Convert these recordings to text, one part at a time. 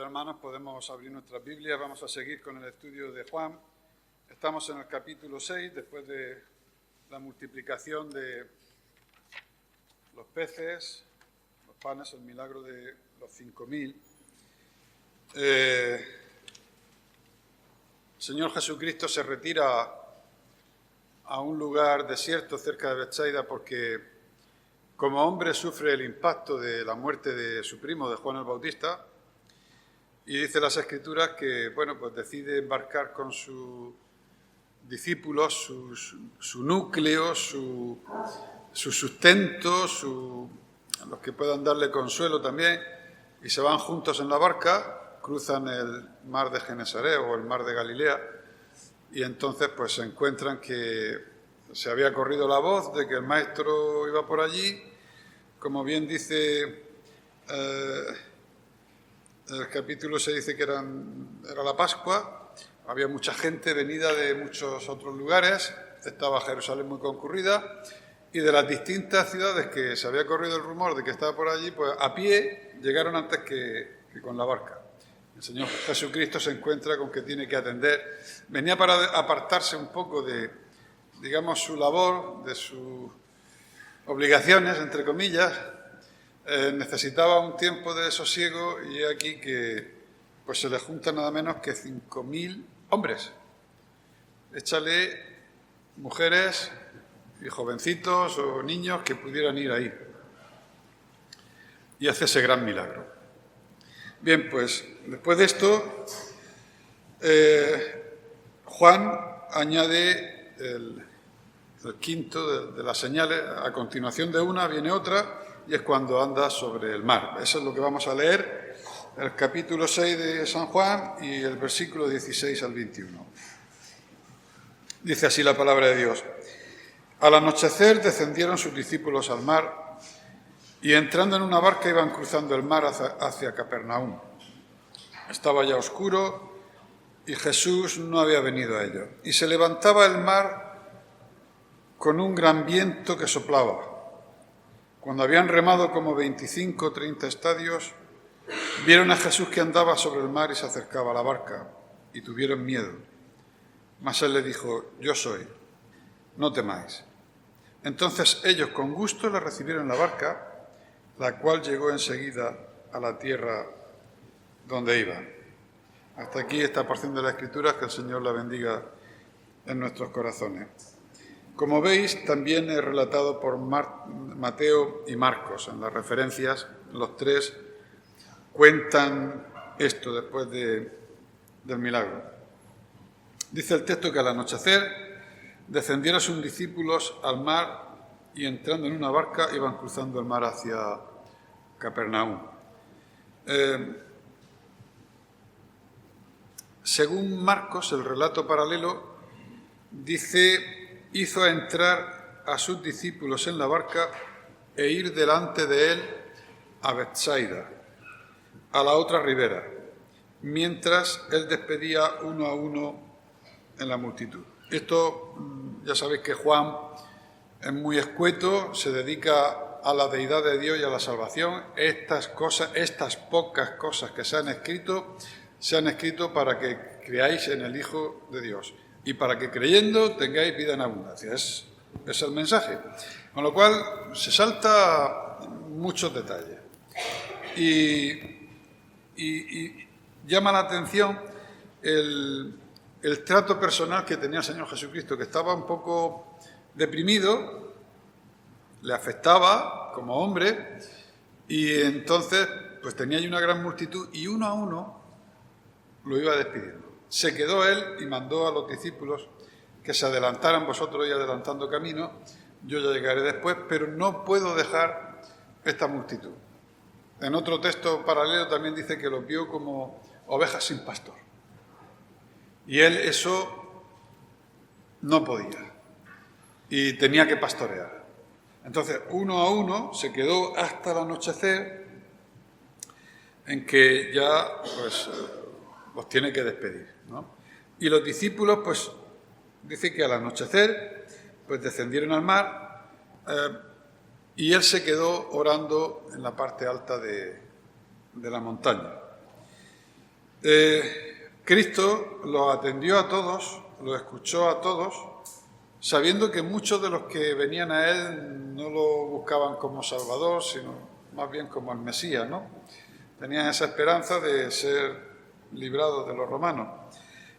hermanos, podemos abrir nuestras Biblias. Vamos a seguir con el estudio de Juan. Estamos en el capítulo 6, después de la multiplicación de los peces, los panes, el milagro de los 5.000. El Señor Jesucristo se retira a un lugar desierto cerca de Betsaida porque como hombre sufre el impacto de la muerte de su primo, de Juan el Bautista, y dice las Escrituras que, pues decide embarcar con sus discípulos, su núcleo, su sustento, los que puedan darle consuelo también, y se van juntos en la barca, cruzan el mar de Genesaret o el mar de Galilea, y entonces pues se encuentran que se había corrido la voz de que el maestro iba por allí. Como bien dice el capítulo 6, dice que era la Pascua, había mucha gente venida de muchos otros lugares, estaba Jerusalén muy concurrida, y de las distintas ciudades que se había corrido el rumor de que estaba por allí, pues a pie llegaron antes que con la barca. El Señor Jesucristo se encuentra con que tiene que atender. Venía para apartarse un poco de, digamos, su labor, de sus obligaciones, entre comillas. Necesitaba un tiempo de sosiego y aquí que pues se le juntan nada menos que 5.000 hombres. Échale mujeres y jovencitos o niños que pudieran ir ahí. Y hace ese gran milagro. Bien, pues después de esto, Juan añade el quinto de las señales. A continuación de una viene otra, y es cuando anda sobre el mar. Eso es lo que vamos a leer, el capítulo 6 de San Juan y el versículo 16 al 21. Dice así la palabra de Dios. Al anochecer descendieron sus discípulos al mar y entrando en una barca iban cruzando el mar hacia Capernaum. Estaba ya oscuro y Jesús no había venido a ellos. Y se levantaba el mar con un gran viento que soplaba. Cuando habían remado como 25 o 30 estadios, vieron a Jesús que andaba sobre el mar y se acercaba a la barca, y tuvieron miedo. Mas él les dijo, yo soy, no temáis. Entonces ellos con gusto le recibieron en la barca, la cual llegó enseguida a la tierra donde iban. Hasta aquí esta porción de la Escritura, que el Señor la bendiga en nuestros corazones. Como veis, también es relatado por Mateo y Marcos. En las referencias, los tres cuentan esto después del milagro. Dice el texto que al anochecer descendieron sus discípulos al mar y entrando en una barca iban cruzando el mar hacia Capernaum. Según Marcos, el relato paralelo dice, hizo entrar a sus discípulos en la barca e ir delante de él a Betsaida, a la otra ribera, mientras él despedía uno a uno en la multitud. Esto, ya sabéis que Juan es muy escueto, se dedica a la deidad de Dios y a la salvación. Estas pocas cosas que se han escrito para que creáis en el Hijo de Dios y para que creyendo tengáis vida en abundancia. Es el mensaje. Con lo cual se salta muchos detalles. Y llama la atención el trato personal que tenía el Señor Jesucristo, que estaba un poco deprimido, le afectaba como hombre, y entonces pues tenía ahí una gran multitud y uno a uno lo iba despidiendo. Se quedó él y mandó a los discípulos que se adelantaran, vosotros ir adelantando camino, yo ya llegaré después, pero no puedo dejar esta multitud. En otro texto paralelo también dice que los vio como ovejas sin pastor. Y él eso no podía y tenía que pastorear. Entonces, uno a uno se quedó hasta el anochecer, en que ya pues los tiene que despedir, ¿no? Y los discípulos, pues, dice que al anochecer, pues descendieron al mar y él se quedó orando en la parte alta de la montaña. Cristo los atendió a todos, los escuchó a todos, sabiendo que muchos de los que venían a Él no lo buscaban como Salvador, sino más bien como el Mesías, ¿no? Tenían esa esperanza de ser librados de los romanos.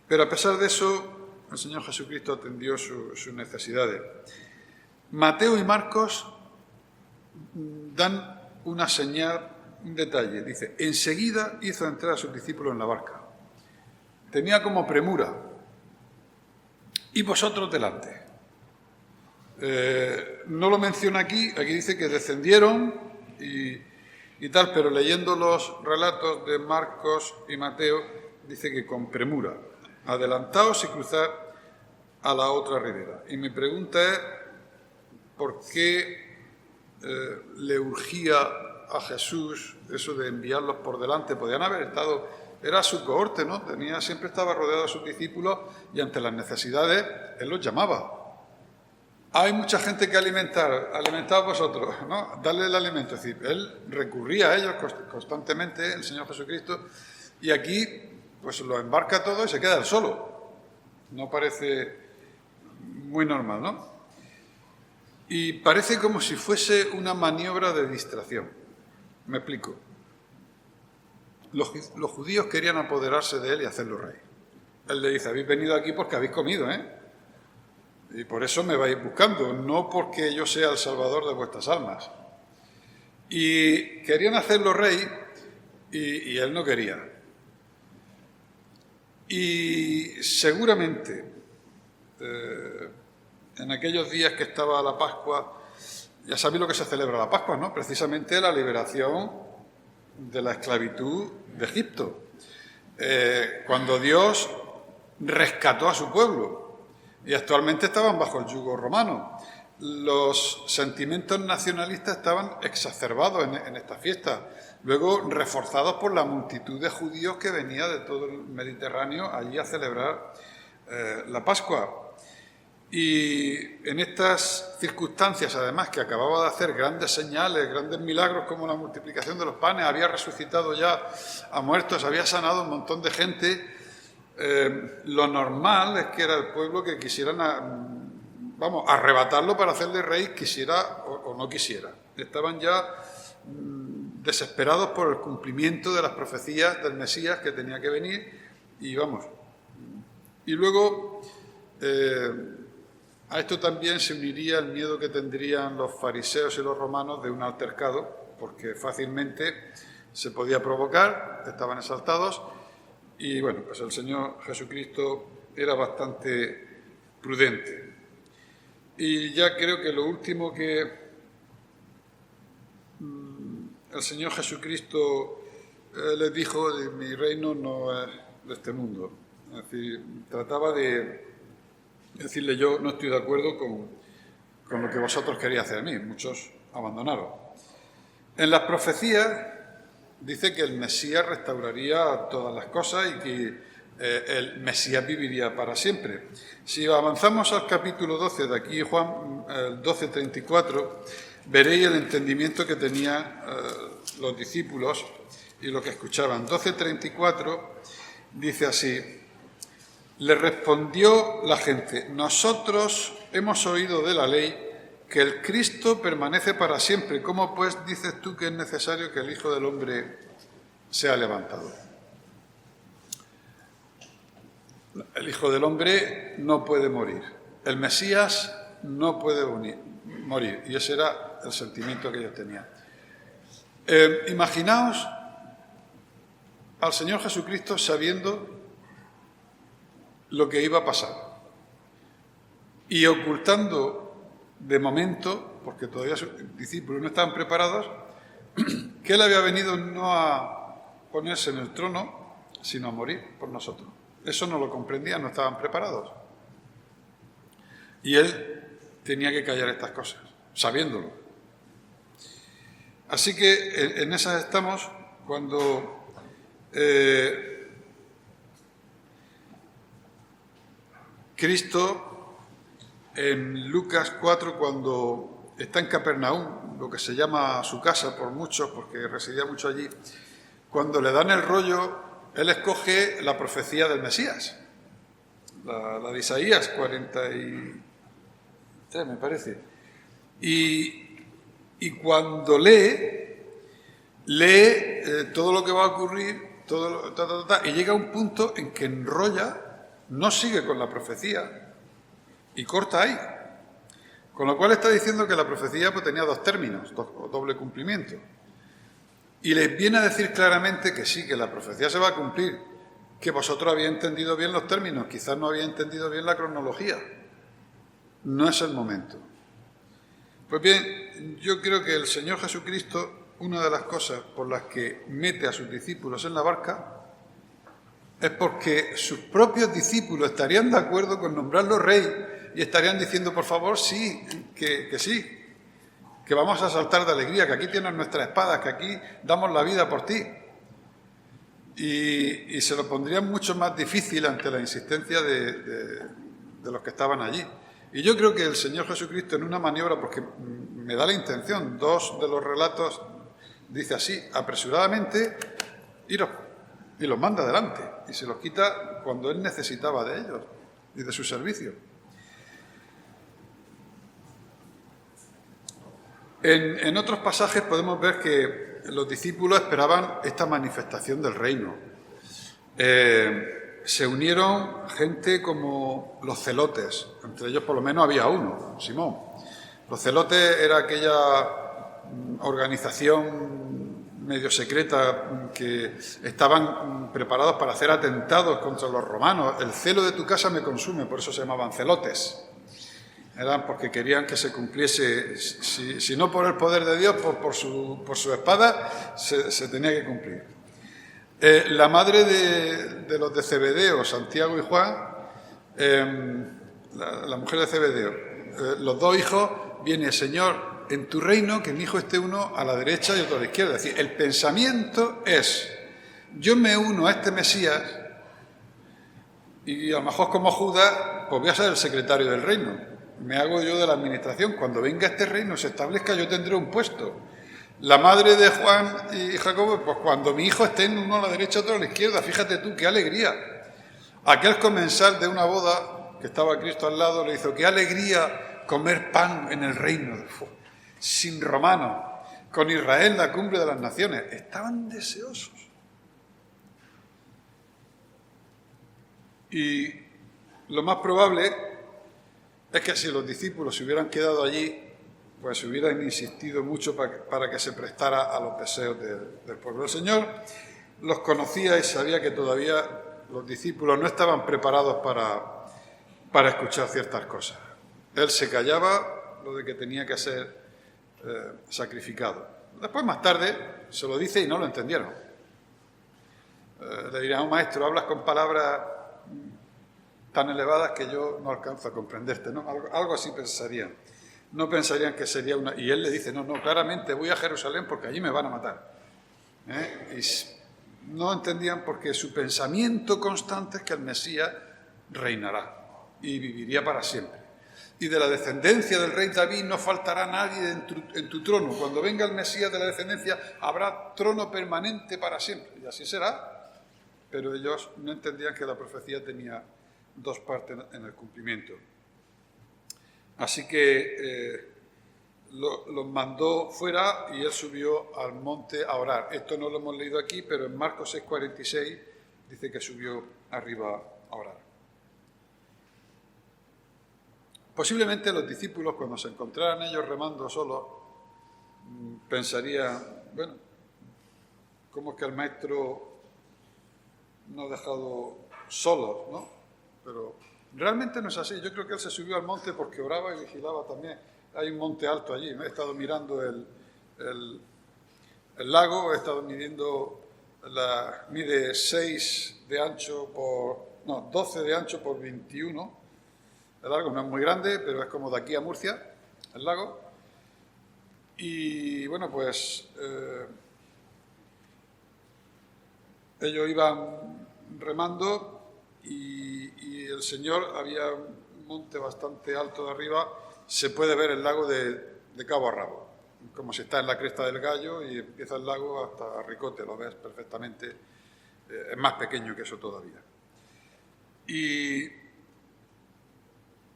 Pero a pesar de eso, el Señor Jesucristo atendió sus necesidades. Mateo y Marcos dan una señal, un detalle. Dice, enseguida hizo entrar a sus discípulos en la barca. Tenía como premura. Y vosotros delante. No lo menciona aquí dice que descendieron y tal, pero leyendo los relatos de Marcos y Mateo, dice que con premura. Adelantaos y cruzad a la otra ribera. Y mi pregunta es, ¿por qué le urgía a Jesús eso de enviarlos por delante? Podían haber estado, era su cohorte, ¿no? Siempre estaba rodeado de sus discípulos y ante las necesidades Él los llamaba. Hay mucha gente que alimentar, alimentad vosotros, ¿no? Darle el alimento. Es decir, Él recurría a ellos constantemente, el Señor Jesucristo, y aquí pues lo embarca todo y se queda Él solo. No parece muy normal, ¿no? Y parece como si fuese una maniobra de distracción. Me explico. Los judíos querían apoderarse de Él y hacerlo rey. Él le dice, habéis venido aquí porque habéis comido, ¿eh? Y por eso me vais buscando, no porque yo sea el salvador de vuestras almas. Y querían hacerlo rey y Él no quería. Y seguramente en aquellos días que estaba la Pascua, ya sabéis lo que se celebra la Pascua, ¿no? Precisamente la liberación de la esclavitud de Egipto. Cuando Dios rescató a su pueblo. Y actualmente estaban bajo el yugo romano. Los sentimientos nacionalistas estaban exacerbados en esta fiesta, luego reforzados por la multitud de judíos que venía de todo el Mediterráneo allí a celebrar la Pascua. Y en estas circunstancias, además, que acababa de hacer grandes señales, grandes milagros como la multiplicación de los panes, había resucitado ya a muertos, había sanado a un montón de gente. Lo normal es que era el pueblo que quisieran arrebatarlo para hacerle rey, quisiera o no quisiera. Estaban ya desesperados por el cumplimiento de las profecías del Mesías que tenía que venir y luego a esto también se uniría el miedo que tendrían los fariseos y los romanos de un altercado, porque fácilmente se podía provocar, estaban exaltados. Y bueno, pues el Señor Jesucristo era bastante prudente. Y ya creo que lo último que el Señor Jesucristo les dijo, de mi reino no es de este mundo. Es decir, trataba de decirle, yo no estoy de acuerdo con lo que vosotros queréis hacer a mí. Muchos abandonaron. En las profecías dice que el Mesías restauraría todas las cosas y que el Mesías viviría para siempre. Si avanzamos al capítulo 12, de aquí Juan 12:34, veréis el entendimiento que tenían los discípulos y lo que escuchaban. 12:34 dice así, le respondió la gente, nosotros hemos oído de la ley que el Cristo permanece para siempre. ¿Cómo pues dices tú que es necesario que el Hijo del Hombre sea levantado? El Hijo del Hombre no puede morir. El Mesías no puede morir. Y ese era el sentimiento que ellos tenían. Imaginaos al Señor Jesucristo sabiendo lo que iba a pasar y ocultando de momento, porque todavía sus discípulos no estaban preparados, que Él había venido no a ponerse en el trono, sino a morir por nosotros. Eso no lo comprendían, no estaban preparados. Y Él tenía que callar estas cosas, sabiéndolo. Así que en esas estamos cuando Cristo, en Lucas 4, cuando está en Capernaum, lo que se llama su casa por muchos, porque residía mucho allí, cuando le dan el rollo él escoge la profecía del Mesías, la de Isaías 43, me parece. Y cuando lee todo lo que va a ocurrir, y llega a un punto en que enrolla, no sigue con la profecía y corta ahí. Con lo cual está diciendo que la profecía pues, tenía dos términos, doble cumplimiento. Y les viene a decir claramente que sí, que la profecía se va a cumplir, que vosotros habéis entendido bien los términos, quizás no habéis entendido bien la cronología. No es el momento. Pues bien, yo creo que el Señor Jesucristo, una de las cosas por las que mete a sus discípulos en la barca, es porque sus propios discípulos estarían de acuerdo con nombrarlo rey y estarían diciendo, por favor, sí, que sí, que vamos a saltar de alegría, que aquí tienes nuestras espadas, que aquí damos la vida por ti. Y se lo pondrían mucho más difícil ante la insistencia de los que estaban allí. Y yo creo que el Señor Jesucristo, en una maniobra, porque me da la intención, dos de los relatos dice así, apresuradamente, iros, y los manda adelante, y se los quita cuando él necesitaba de ellos y de su servicio. En otros pasajes podemos ver que los discípulos esperaban esta manifestación del reino. Se unieron gente como los celotes, entre ellos por lo menos había uno, Simón. Los celotes era aquella organización medio secreta que estaban preparados para hacer atentados contra los romanos. El celo de tu casa me consume, por eso se llamaban celotes. Eran porque querían que se cumpliese, si no por el poder de Dios, por su espada, se tenía que cumplir. La madre de los de Zebedeo, Santiago y Juan, la mujer de Zebedeo, los dos hijos, viene, Señor, en tu reino, que mi hijo esté uno a la derecha y otro a la izquierda. Es decir, el pensamiento es, yo me uno a este Mesías y a lo mejor como Judas, pues voy a ser el secretario del reino. Me hago yo de la administración. Cuando venga este reino, se establezca, yo tendré un puesto. La madre de Juan y Jacobo, pues cuando mi hijo esté uno a la derecha, otro a la izquierda, fíjate tú, qué alegría. Aquel comensal de una boda, que estaba Cristo al lado, le hizo, qué alegría comer pan en el reino, sin romanos, con Israel la cumbre de las naciones. Estaban deseosos. Y lo más probable es que si los discípulos se hubieran quedado allí, pues hubieran insistido mucho para que se prestara a los deseos del pueblo. El Señor los conocía y sabía que todavía los discípulos no estaban preparados para escuchar ciertas cosas. Él se callaba lo de que tenía que ser sacrificado. Después, más tarde, se lo dice y no lo entendieron. Le dirían, maestro, hablas con palabras tan elevadas que yo no alcanzo a comprenderte, ¿no? Algo así pensarían. No pensarían que sería una... Y él le dice, no, claramente voy a Jerusalén porque allí me van a matar. Y no entendían porque su pensamiento constante es que el Mesías reinará y viviría para siempre. Y de la descendencia del rey David no faltará nadie en tu trono. Cuando venga el Mesías de la descendencia habrá trono permanente para siempre. Y así será. Pero ellos no entendían que la profecía tenía dos partes en el cumplimiento. Así que los mandó fuera y él subió al monte a orar. Esto no lo hemos leído aquí, pero en Marcos 6:46 dice que subió arriba a orar. Posiblemente los discípulos, cuando se encontraran ellos remando solos, pensarían, bueno, ¿cómo es que el maestro nos ha dejado solos, no? Pero realmente no es así. Yo creo que él se subió al monte porque oraba y vigilaba también. Hay un monte alto allí. He estado mirando el lago, he estado midiendo, mide 6 de ancho por... 12 de ancho por 21. El lago no es muy grande, pero es como de aquí a Murcia, el lago. Y bueno, pues ellos iban remando y el Señor, había un monte bastante alto de arriba, se puede ver el lago de cabo a rabo, como si está en la cresta del Gallo y empieza el lago hasta Ricote, lo ves perfectamente es más pequeño que eso todavía. Y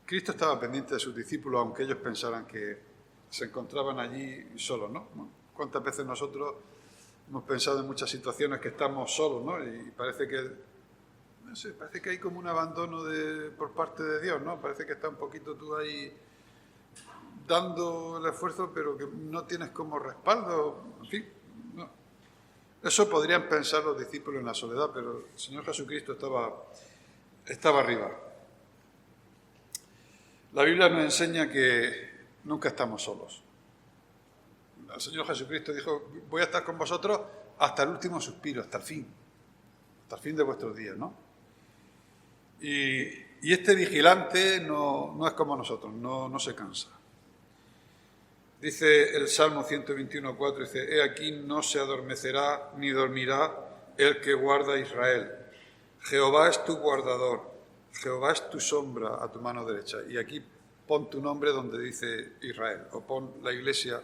Cristo estaba pendiente de sus discípulos, aunque ellos pensaran que se encontraban allí solos, ¿no? ¿Cuántas veces nosotros hemos pensado en muchas situaciones que estamos solos, ¿no? Y parece que, no sé, parece que hay como un abandono por parte de Dios, ¿no? Parece que está un poquito tú ahí dando el esfuerzo, pero que no tienes como respaldo, en fin, no. Eso podrían pensar los discípulos en la soledad, pero el Señor Jesucristo estaba arriba. La Biblia nos enseña que nunca estamos solos. El Señor Jesucristo dijo, voy a estar con vosotros hasta el último suspiro, hasta el fin de vuestros días, ¿no? Y este vigilante no es como nosotros, no se cansa. Dice el Salmo 121:4, dice, he aquí no se adormecerá ni dormirá el que guarda a Israel. Jehová es tu guardador, Jehová es tu sombra a tu mano derecha. Y aquí pon tu nombre donde dice Israel, o pon la iglesia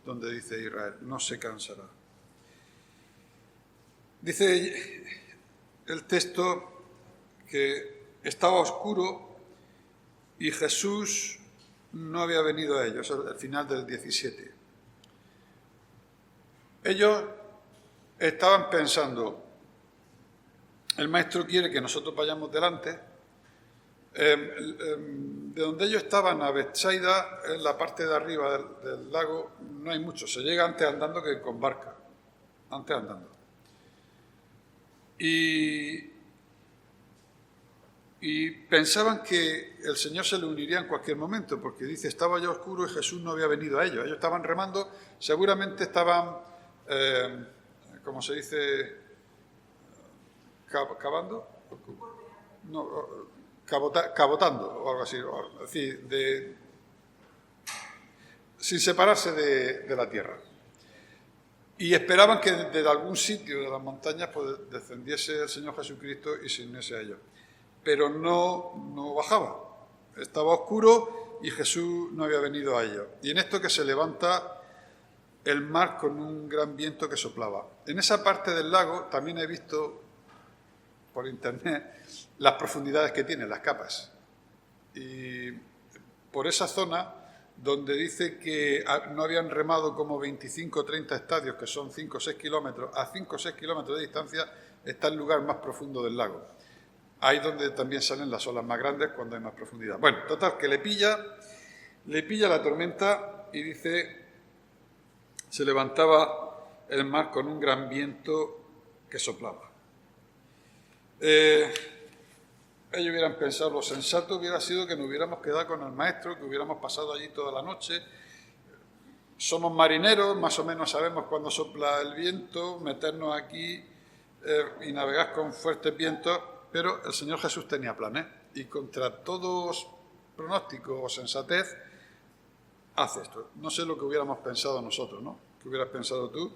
donde dice Israel, no se cansará. Dice el texto que estaba oscuro y Jesús no había venido a ellos, al final del 17. Ellos estaban pensando, el maestro quiere que nosotros vayamos delante. De donde ellos estaban a Betsaida, en la parte de arriba del lago, no hay mucho. Se llega antes andando que con barca. Antes andando. Y pensaban que el Señor se le uniría en cualquier momento, porque dice, estaba ya oscuro y Jesús no había venido a ellos. Ellos estaban remando, seguramente estaban, ¿cómo se dice? ¿Cavando? No, cabotando o algo así, es decir, sin separarse de la tierra. Y esperaban que desde algún sitio de las montañas pues, descendiese el Señor Jesucristo y se uniese a ellos. Pero no bajaba. Estaba oscuro y Jesús no había venido a ellos. Y en esto que se levanta el mar con un gran viento que soplaba. En esa parte del lago también he visto por internet las profundidades que tiene, las capas. Y por esa zona, donde dice que no habían remado como 25 o 30 estadios, que son 5 o 6 kilómetros, a 5 o 6 kilómetros de distancia está el lugar más profundo del lago. Ahí donde también salen las olas más grandes cuando hay más profundidad. Bueno, total, que le pilla la tormenta y dice, se levantaba el mar con un gran viento que soplaba. Ellos hubieran pensado, lo sensato hubiera sido que nos hubiéramos quedado con el maestro, que hubiéramos pasado allí toda la noche. Somos marineros, más o menos sabemos cuándo sopla el viento, meternos aquí y navegar con fuertes vientos, pero el Señor Jesús tenía planes y contra todos pronósticos o sensatez hace esto. No sé lo que hubiéramos pensado nosotros, ¿no? ¿Qué hubieras pensado tú?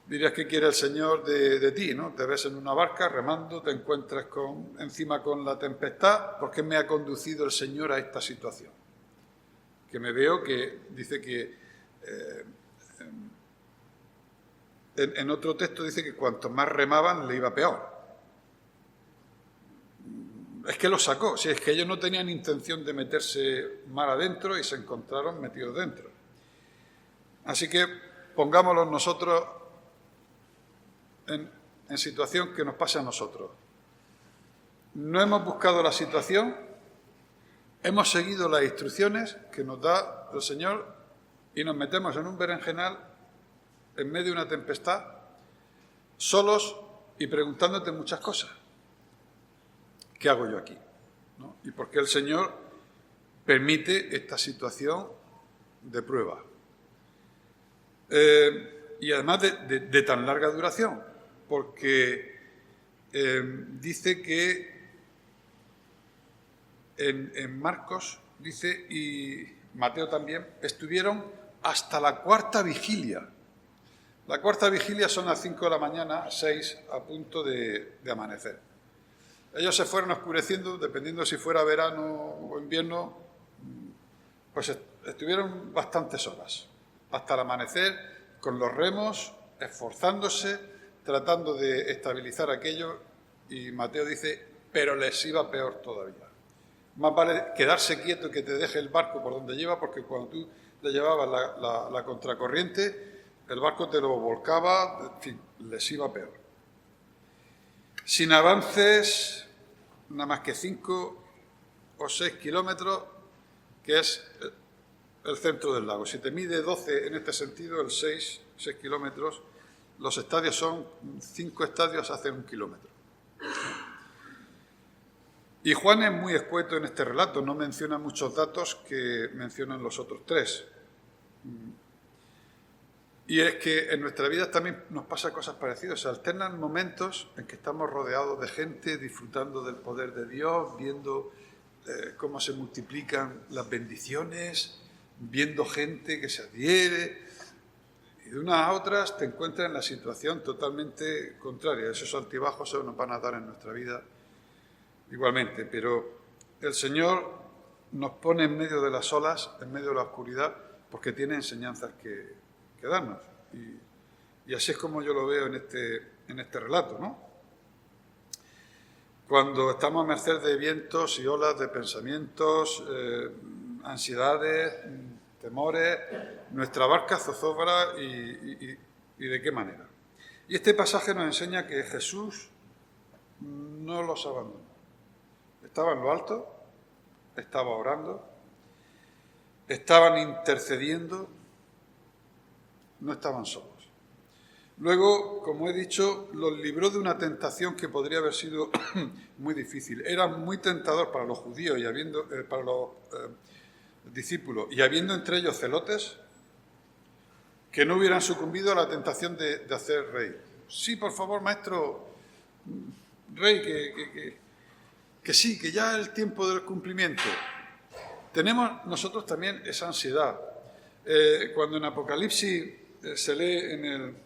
Dirías que quiere el Señor de ti, ¿no? Te ves en una barca remando, te encuentras encima con la tempestad. ¿Por qué me ha conducido el Señor a esta situación? Que me veo que dice que en otro texto dice que cuanto más remaban le iba peor. Es que lo sacó, si es que ellos no tenían intención de meterse mar adentro y se encontraron metidos dentro. Así que pongámoslos nosotros en situación que nos pase a nosotros. No hemos buscado la situación, hemos seguido las instrucciones que nos da el Señor y nos metemos en un berenjenal en medio de una tempestad, solos y preguntándote muchas cosas. ¿Qué hago yo aquí? ¿No? ¿Y por qué el Señor permite esta situación de prueba? Y además de tan larga duración, porque dice que en Marcos, dice, y Mateo también, estuvieron hasta la cuarta vigilia. La cuarta vigilia son las 5 de la mañana, 6 a punto de amanecer. Ellos se fueron oscureciendo, dependiendo si fuera verano o invierno, pues estuvieron bastantes horas, hasta el amanecer, con los remos, esforzándose tratando de estabilizar aquello, y Mateo dice, pero les iba peor todavía. Más vale quedarse quieto y que te deje el barco por donde lleva, porque cuando tú le llevabas la contracorriente, el barco te lo volcaba, en fin, les iba peor. Sin avances, nada más que 5 o 6 kilómetros, que es el centro del lago. Si te mide 12 en este sentido, el 6 kilómetros, los estadios son 5 estadios hacen 1 kilómetro. Y Juan es muy escueto en este relato, no menciona muchos datos que mencionan los otros 3. Y es que en nuestra vida también nos pasa cosas parecidas. Se alternan momentos en que estamos rodeados de gente, disfrutando del poder de Dios, viendo cómo se multiplican las bendiciones, viendo gente que se adhiere. Y de unas a otras te encuentras en la situación totalmente contraria. Esos altibajos se nos van a dar en nuestra vida igualmente. Pero el Señor nos pone en medio de las olas, en medio de la oscuridad, porque tiene enseñanzas que darnos. Y así es como yo lo veo en este relato, ¿no? Cuando estamos a merced de vientos y olas, de pensamientos, ansiedades, temores, nuestra barca zozobra y de qué manera. Y este pasaje nos enseña que Jesús no los abandonó. Estaba en lo alto, estaba orando, estaban intercediendo, no estaban solos. Luego, como he dicho, los libró de una tentación que podría haber sido muy difícil. Era muy tentador para los judíos y para los discípulos, y habiendo entre ellos celotes, que no hubieran sucumbido a la tentación de hacer rey. Sí, por favor, maestro, rey, que sí, que ya es el tiempo del cumplimiento. Tenemos nosotros también esa ansiedad. Cuando en Apocalipsis se lee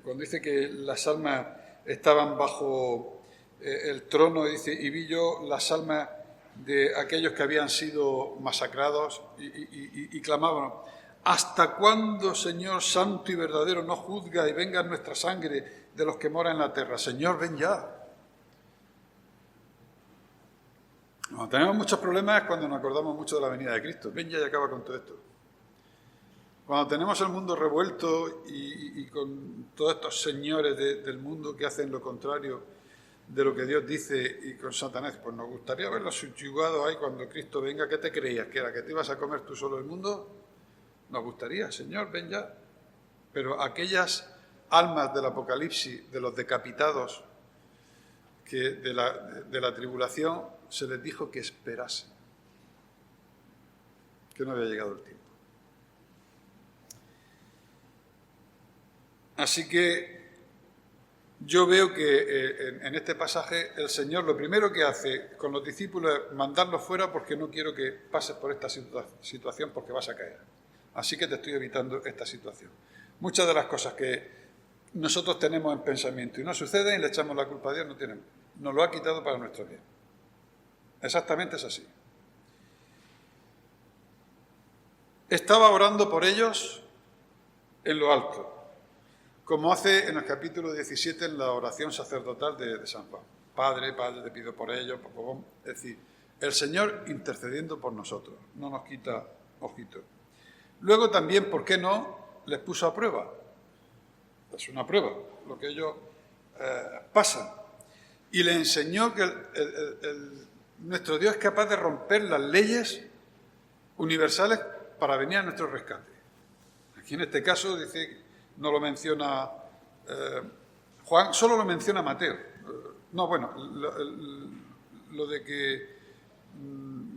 cuando dice que las almas estaban bajo el trono, dice, y vi yo las almas de aquellos que habían sido masacrados y clamaban, ¿hasta cuándo, Señor santo y verdadero, no juzga y venga nuestra sangre de los que moran en la tierra? Señor, ven ya. Cuando tenemos muchos problemas es cuando nos acordamos mucho de la venida de Cristo. Ven ya y acaba con todo esto. Cuando tenemos el mundo revuelto y con todos estos señores del mundo que hacen lo contrario de lo que Dios dice, y con Satanás, pues nos gustaría verlos subyugados ahí cuando Cristo venga. ¿Qué te creías? ¿Que era que te ibas a comer tú solo el mundo? Nos gustaría, Señor, ven ya. Pero aquellas almas del Apocalipsis, de los decapitados, que de la tribulación, se les dijo que esperasen, que no había llegado el tiempo. Así que yo veo que en este pasaje el Señor lo primero que hace con los discípulos es mandarlos fuera, porque no quiero que pases por esta situación porque vas a caer. Así que te estoy evitando esta situación. Muchas de las cosas que nosotros tenemos en pensamiento y no suceden y le echamos la culpa a Dios, nos lo ha quitado para nuestro bien. Exactamente es así. Estaba orando por ellos en lo alto, como hace en el capítulo 17 en la oración sacerdotal de San Juan. Padre, te pido por ellos, por favor. Es decir, el Señor intercediendo por nosotros, no nos quita ojito. Luego también, ¿por qué no?, les puso a prueba. Es una prueba, lo que ellos pasan. Y les enseñó que nuestro Dios es capaz de romper las leyes universales para venir a nuestro rescate. Aquí en este caso dice, no lo menciona Juan, solo lo menciona Mateo. Lo de que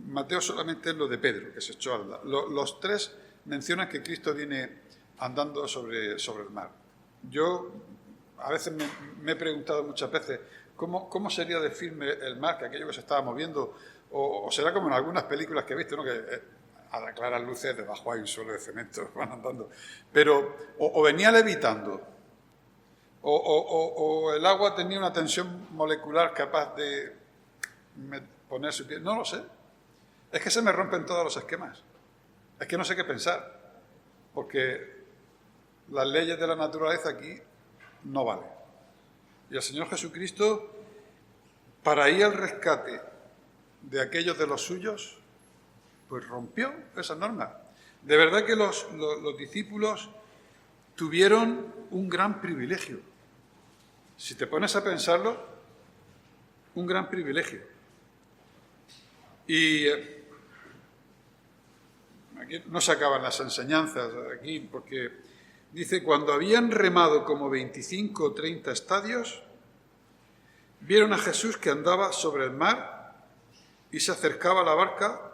Mateo solamente es lo de Pedro, que se echó al lado. Los 3 mencionan que Cristo viene andando sobre el mar. Yo a veces me he preguntado muchas veces, ¿cómo sería de firme el mar, que aquello que se estaba moviendo? O será como en algunas películas que he visto, ¿no?, que a las claras luces debajo hay un suelo de cemento, van andando. Pero o venía levitando, o el agua tenía una tensión molecular capaz de poner su pie. No lo sé. Es que se me rompen todos los esquemas. Es que no sé qué pensar. Porque las leyes de la naturaleza aquí no vale. Y el Señor Jesucristo, para ir al rescate de aquellos de los suyos, pues rompió esas normas. De verdad que los discípulos tuvieron un gran privilegio. Si te pones a pensarlo, un gran privilegio. Y aquí no se acaban las enseñanzas, aquí, porque dice, cuando habían remado como 25 o 30 estadios, vieron a Jesús que andaba sobre el mar y se acercaba a la barca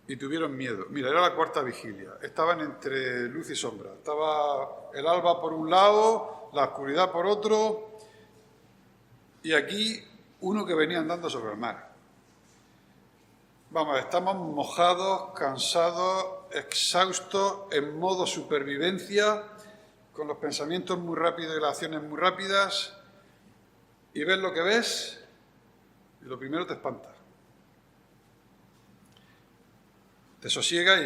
y tuvieron miedo. Mira, era la cuarta vigilia, estaban entre luz y sombra. Estaba el alba por un lado, la oscuridad por otro, y aquí uno que venía andando sobre el mar. Vamos, estamos mojados, cansados, exhaustos, en modo supervivencia, con los pensamientos muy rápidos y las acciones muy rápidas, y ves lo que ves, y lo primero te espanta. Te sosiega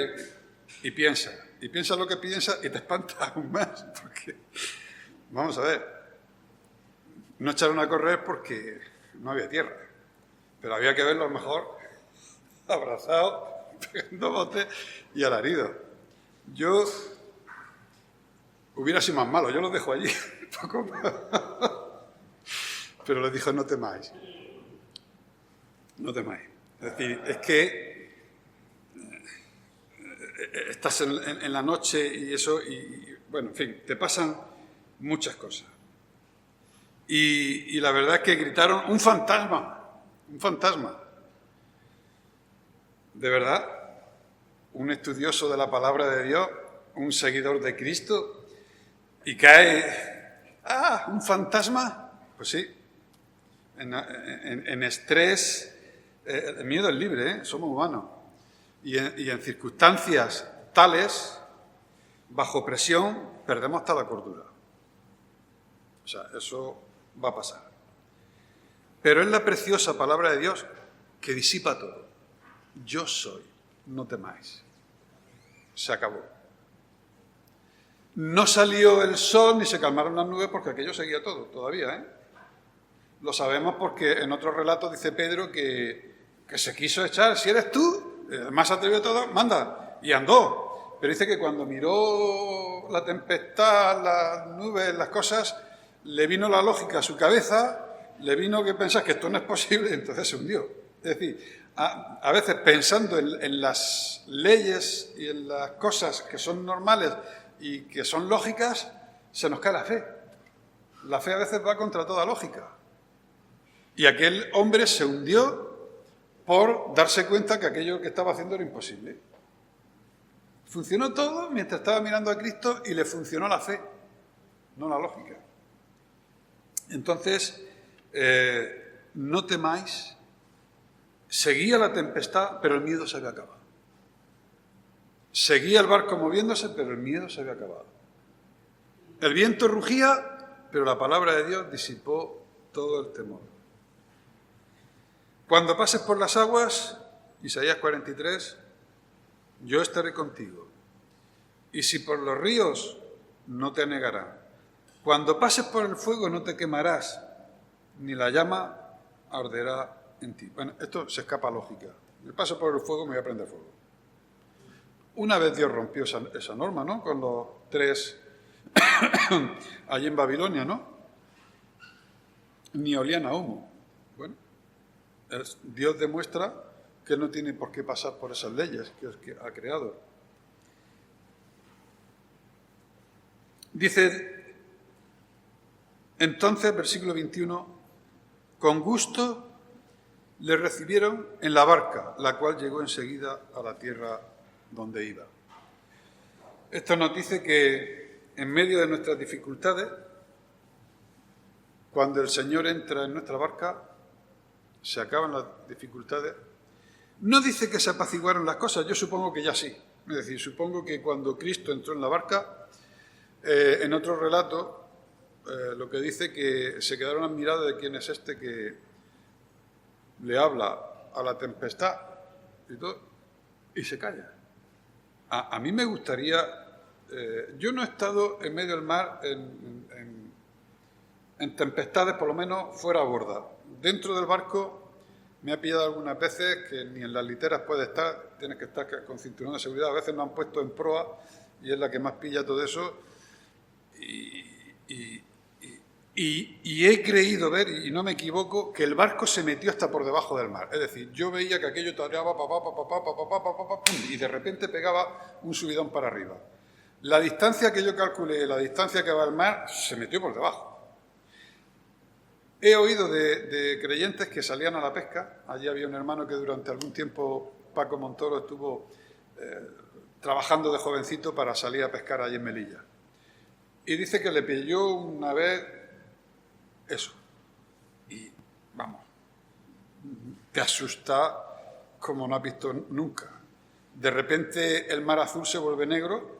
y piensa lo que piensa y te espanta aún más, porque, vamos a ver, no echaron a correr porque no había tierra, pero había que verlo a lo mejor abrazado, pegando botes y alaridos. Yo hubiera sido más malo, yo los dejo allí, poco más. Pero les dijo, no temáis. No temáis. Es decir, es que estás en la noche y eso, y bueno, en fin, te pasan muchas cosas. Y la verdad es que gritaron, ¡un fantasma! ¡Un fantasma! De verdad, un estudioso de la palabra de Dios, un seguidor de Cristo, y cae, ¡ah! ¿Un fantasma? Pues sí, en estrés, el miedo es libre, somos humanos, y en circunstancias tales, bajo presión, perdemos hasta la cordura. O sea, eso va a pasar. Pero es la preciosa palabra de Dios que disipa todo. Yo soy, no temáis. Se acabó. No salió el sol ni se calmaron las nubes porque aquello seguía todo, todavía, ¿eh? Lo sabemos porque en otros relatos dice Pedro que se quiso echar. Si eres tú, el más atrevido de todos, manda. Y andó. Pero dice que cuando miró la tempestad, las nubes, las cosas, le vino la lógica a su cabeza, le vino que pensar que esto no es posible y entonces se hundió. Es decir, a veces pensando en las leyes y en las cosas que son normales y que son lógicas, se nos cae la fe. La fe a veces va contra toda lógica. Y aquel hombre se hundió por darse cuenta que aquello que estaba haciendo era imposible. Funcionó todo mientras estaba mirando a Cristo y le funcionó la fe, no la lógica. Entonces, no temáis. Seguía la tempestad, pero el miedo se había acabado. Seguía el barco moviéndose, pero el miedo se había acabado. El viento rugía, pero la palabra de Dios disipó todo el temor. Cuando pases por las aguas, Isaías 43, yo estaré contigo. Y si por los ríos, no te anegarán. Cuando pases por el fuego, no te quemarás, ni la llama arderá en ti. Bueno, esto se escapa a lógica. El paso por el fuego me voy a prender fuego. Una vez Dios rompió esa norma, ¿no? Con los 3 allí en Babilonia, ¿no? Ni olían a humo. Bueno, Dios demuestra que no tiene por qué pasar por esas leyes que ha creado. Dice, entonces, versículo 21, con gusto le recibieron en la barca, la cual llegó enseguida a la tierra donde iba. Esto nos dice que en medio de nuestras dificultades, cuando el Señor entra en nuestra barca, se acaban las dificultades. No dice que se apaciguaron las cosas, yo supongo que ya sí. Es decir, supongo que cuando Cristo entró en la barca, en otro relato, lo que dice que se quedaron admirados de quién es este que le habla a la tempestad y todo, y se calla. A mí me gustaría... yo no he estado en medio del mar en tempestades por lo menos fuera a borda. Dentro del barco me ha pillado algunas veces que ni en las literas puede estar, tienes que estar con cinturón de seguridad, a veces me han puesto en proa y es la que más pilla todo eso. Y he creído ver, y no me equivoco, que el barco se metió hasta por debajo del mar. Es decir, yo veía que aquello tareaba, y de repente pegaba un subidón para arriba. La distancia que yo calculé, la distancia que va al mar, se metió por debajo. He oído de creyentes que salían a la pesca. Allí había un hermano que durante algún tiempo, Paco Montoro, estuvo trabajando de jovencito para salir a pescar allí en Melilla. Y dice que le pilló una vez eso. Y, vamos, te asusta como no has visto nunca. De repente el mar azul se vuelve negro,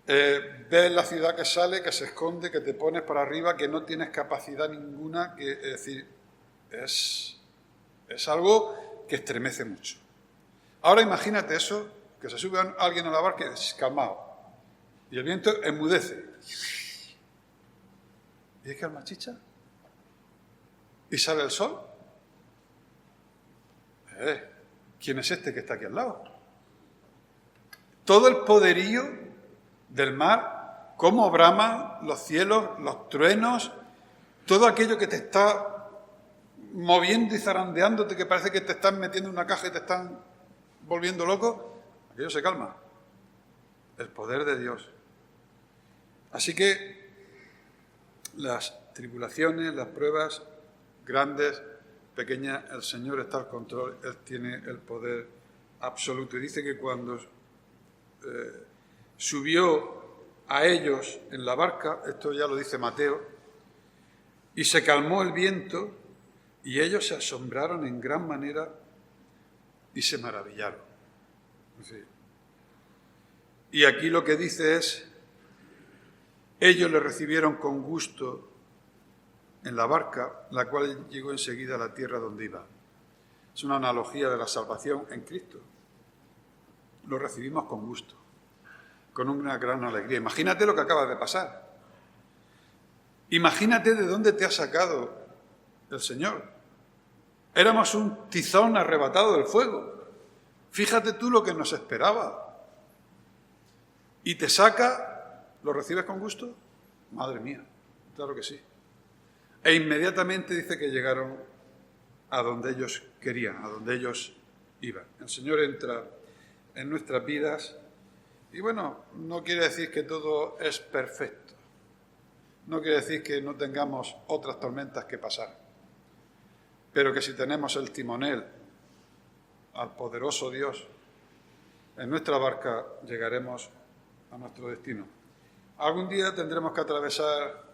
ves la ciudad que sale, que se esconde, que te pones para arriba, que no tienes capacidad ninguna, es decir, es algo que estremece mucho. Ahora imagínate eso, que se sube alguien a la barca y dices, calmado, y el viento enmudece. ¿Y es que alma chicha? ¿Y sale el sol? ¿Quién es este que está aquí al lado? Todo el poderío del mar, cómo braman los cielos, los truenos, todo aquello que te está moviendo y zarandeándote, que parece que te están metiendo en una caja y te están volviendo loco, aquello se calma. El poder de Dios. Así que las tribulaciones, las pruebas, grandes, pequeñas, el Señor está al control, Él tiene el poder absoluto. Y dice que cuando subió a ellos en la barca, esto ya lo dice Mateo, y se calmó el viento, y ellos se asombraron en gran manera y se maravillaron. Sí. Y aquí lo que dice es, ellos le recibieron con gusto en la barca, la cual llegó enseguida a la tierra donde iba. Es una analogía de la salvación en Cristo. Lo recibimos con gusto, con una gran alegría. Imagínate lo que acaba de pasar. Imagínate de dónde te ha sacado el Señor. Éramos un tizón arrebatado del fuego. Fíjate tú lo que nos esperaba. Y te saca, ¿lo recibes con gusto? Madre mía, claro que sí. E inmediatamente dice que llegaron a donde ellos querían, a donde ellos iban. El Señor entra en nuestras vidas y bueno, no quiere decir que todo es perfecto. No quiere decir que no tengamos otras tormentas que pasar. Pero que si tenemos el timonel al poderoso Dios, en nuestra barca llegaremos a nuestro destino. Algún día tendremos que atravesar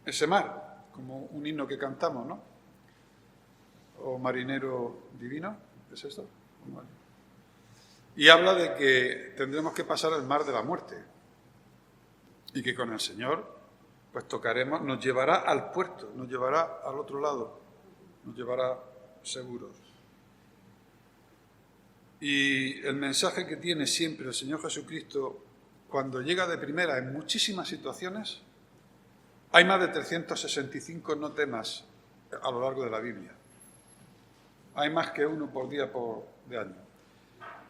ese mar, como un himno que cantamos, ¿no? O marinero divino, ¿es esto? Y habla de que tendremos que pasar el mar de la muerte y que con el Señor pues tocaremos, nos llevará al puerto, nos llevará al otro lado, nos llevará seguros. Y el mensaje que tiene siempre el Señor Jesucristo cuando llega de primera en muchísimas situaciones, hay más de 365 no temas a lo largo de la Biblia. Hay más que uno por día de año.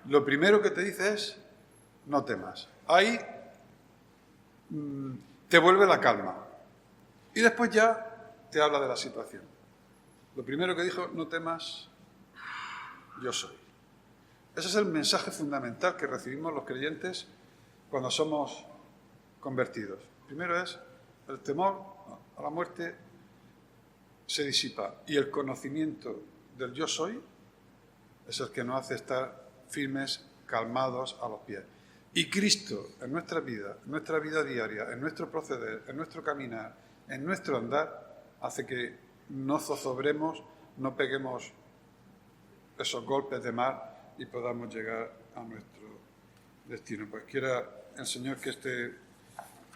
Lo primero que te dice es, no temas. Ahí te vuelve la calma. Y después ya te habla de la situación. Lo primero que dijo, no temas, yo soy. Ese es el mensaje fundamental que recibimos los creyentes cuando somos convertidos. Primero es, el temor a la muerte se disipa y el conocimiento del yo soy es el que nos hace estar firmes, calmados a los pies. Y Cristo en nuestra vida diaria, en nuestro proceder, en nuestro caminar, en nuestro andar, hace que no zozobremos, no peguemos esos golpes de mar y podamos llegar a nuestro destino. Pues quiera el Señor que este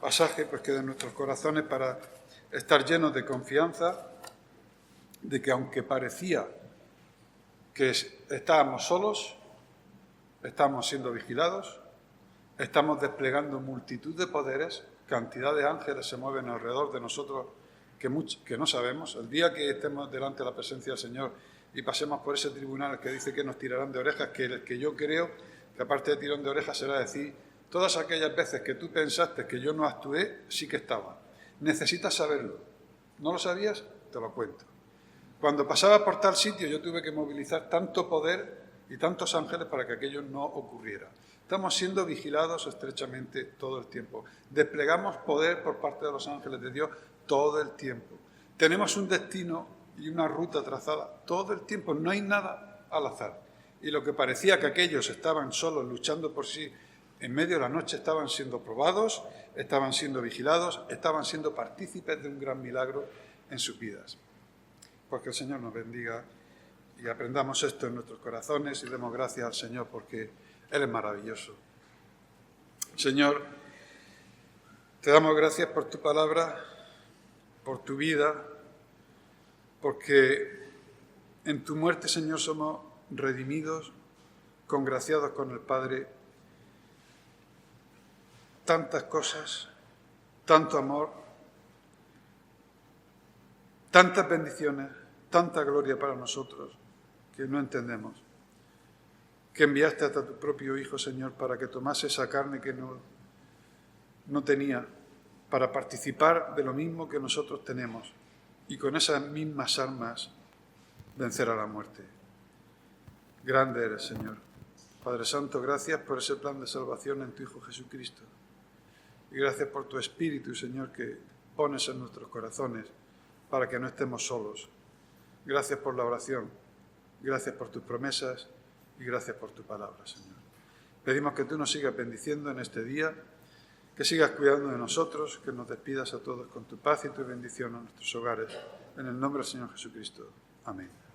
pasaje pues quede en nuestros corazones para estar llenos de confianza de que aunque parecía que estábamos solos, estamos siendo vigilados, estamos desplegando multitud de poderes cantidad de ángeles se mueven alrededor de nosotros que no sabemos. El día que estemos delante de la presencia del Señor y pasemos por ese tribunal que dice que nos tirarán de orejas, que yo creo que aparte de tirón de orejas será decir, todas aquellas veces que tú pensaste que yo no actué, sí que estaba. Necesitas saberlo. ¿No lo sabías? Te lo cuento. Cuando pasaba por tal sitio yo tuve que movilizar tanto poder y tantos ángeles para que aquello no ocurriera. Estamos siendo vigilados estrechamente todo el tiempo. Desplegamos poder por parte de los ángeles de Dios todo el tiempo. Tenemos un destino y una ruta trazada todo el tiempo. No hay nada al azar. Y lo que parecía que aquellos estaban solos luchando por sí, en medio de la noche estaban siendo probados, estaban siendo vigilados, estaban siendo partícipes de un gran milagro en sus vidas. Porque el Señor nos bendiga y aprendamos esto en nuestros corazones y demos gracias al Señor porque Él es maravilloso. Señor, te damos gracias por tu palabra, por tu vida, porque en tu muerte, Señor, somos redimidos, congraciados con el Padre. Tantas cosas, tanto amor, tantas bendiciones, tanta gloria para nosotros que no entendemos. Que enviaste hasta tu propio Hijo, Señor, para que tomase esa carne que no tenía, para participar de lo mismo que nosotros tenemos y con esas mismas armas vencer a la muerte. Grande eres, Señor. Padre Santo, gracias por ese plan de salvación en tu Hijo Jesucristo. Y gracias por tu Espíritu, Señor, que pones en nuestros corazones para que no estemos solos. Gracias por la oración, gracias por tus promesas y gracias por tu palabra, Señor. Pedimos que tú nos sigas bendiciendo en este día, que sigas cuidando de nosotros, que nos despidas a todos con tu paz y tu bendición a nuestros hogares. En el nombre del Señor Jesucristo. Amén.